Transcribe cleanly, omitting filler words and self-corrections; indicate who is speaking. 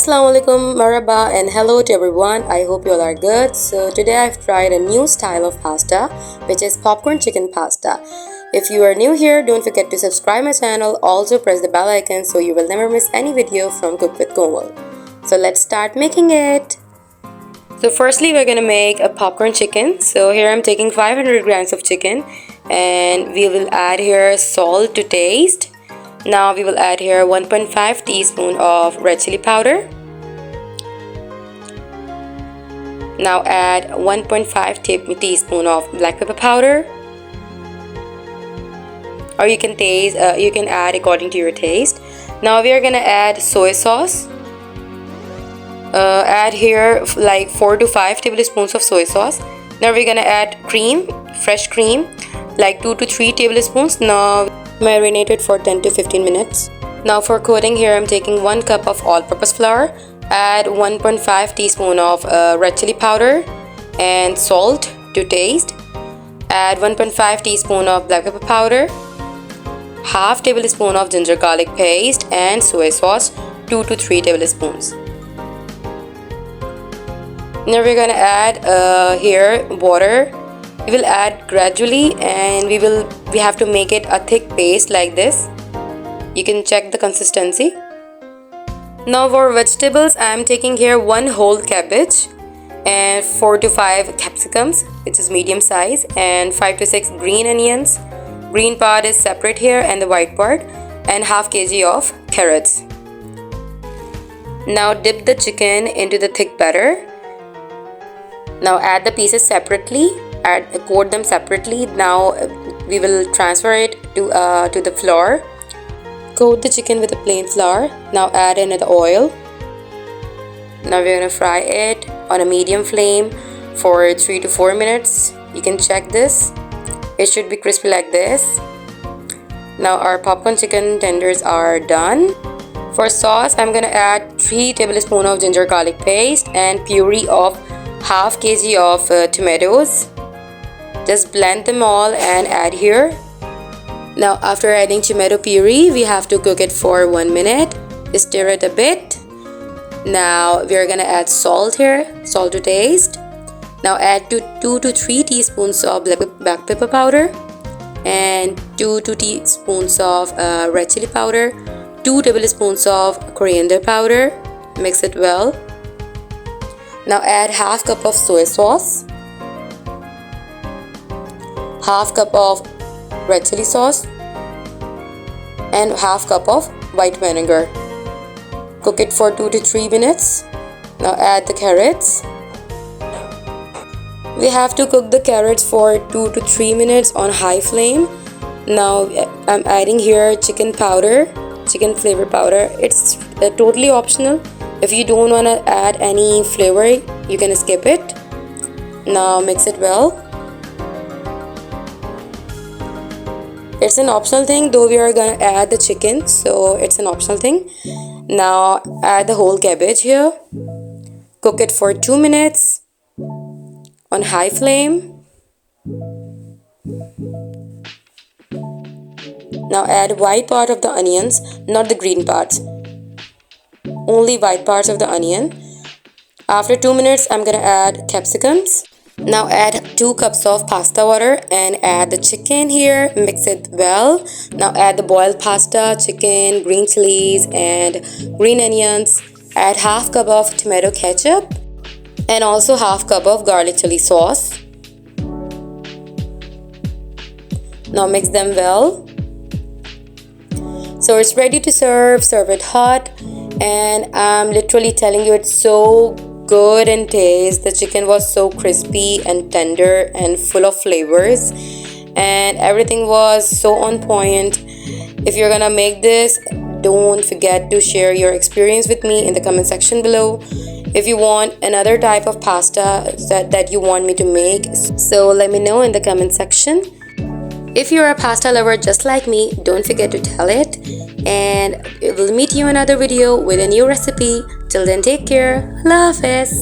Speaker 1: Assalamu alaikum, marhaba, and hello to everyone. I hope you all are good. So today I've tried a new style of pasta, which is popcorn chicken pasta. If you are new here, don't forget to subscribe my channel. Also press the bell icon so you will never miss any video from Cook with Komal. So let's start making it. So firstly, we're gonna make a popcorn chicken. So here I'm taking 500 grams of chicken, and we will add here salt to taste. Now we will add here 1.5 teaspoon of red chili powder. Now add 1.5 teaspoon of black pepper powder, or you can add according to your taste. Now we are gonna add soy sauce. Add here like 4 to 5 tablespoons of soy sauce. Now we're gonna add cream, fresh cream, like 2 to 3 tablespoons. Now marinate it for 10 to 15 minutes. Now for coating, here I'm taking 1 cup of all-purpose flour. Add 1.5 teaspoon of red chili powder and salt to taste. Add 1.5 teaspoon of black pepper powder, half tablespoon of ginger garlic paste, and soy sauce 2 to 3 tablespoons. Now we're gonna add here water. We will add gradually, and we have to make it a thick paste like this. You can check the consistency. Now for vegetables, I am taking here 1 whole cabbage and 4 to 5 capsicums, which is medium size, and 5 to 6 green onions. Green part is separate here and the white part, and half kg of carrots. Now dip the chicken into the thick batter. Now add the pieces separately. Coat them separately. Now we will transfer it to the flour. Coat the chicken with a plain flour. Now add in the oil. Now we're gonna fry it on a medium flame for 3 to 4 minutes. You can check this. It should be crispy like this. Now our popcorn chicken tenders are done. For sauce, I'm gonna add 3 tablespoons of ginger garlic paste and puree of half kg of tomatoes. Just blend them all and add here. Now after adding tomato puree, we have to cook it for 1 minute. Stir it a bit. Now we're gonna add salt here, salt to taste. Now add 2 to 3 teaspoons of black pepper powder and 2 teaspoons of red chili powder, 2 tablespoons of coriander powder. Mix it well. Now add half cup of soy sauce, half cup of red chili sauce, and half cup of white vinegar. Cook it for 2 to 3 minutes. Now add the carrots. We have to cook the carrots for 2 to 3 minutes on high flame. Now I'm adding here chicken powder, chicken flavor powder. It's totally optional. If you don't want to add any flavor, you can skip it. Now mix it well. It's an optional thing, though we are gonna add the chicken, so it's an optional thing. Now add the whole cabbage here. Cook it for 2 minutes on high flame. Now add white part of the onions, not the green parts. Only white parts of the onion. After 2 minutes, I'm gonna add capsicums. Now add 2 cups of pasta water and add the chicken here. Mix it well. Now add the boiled pasta, chicken, green chilies, and green onions. Add half cup of tomato ketchup and also half cup of garlic chili sauce. Now mix them well. So it's ready to serve. Serve it hot. And I'm literally telling you, it's so good in taste. The chicken was so crispy and tender and full of flavors, and everything was so on point. If you're gonna make this, don't forget to share your experience with me in the comment section below. If you want another type of pasta that you want me to make, so let me know in the comment section. If you're a pasta lover just like me, don't forget to tell it. And we'll meet you in another video with a new recipe. Till then, take care. Allah Hafiz.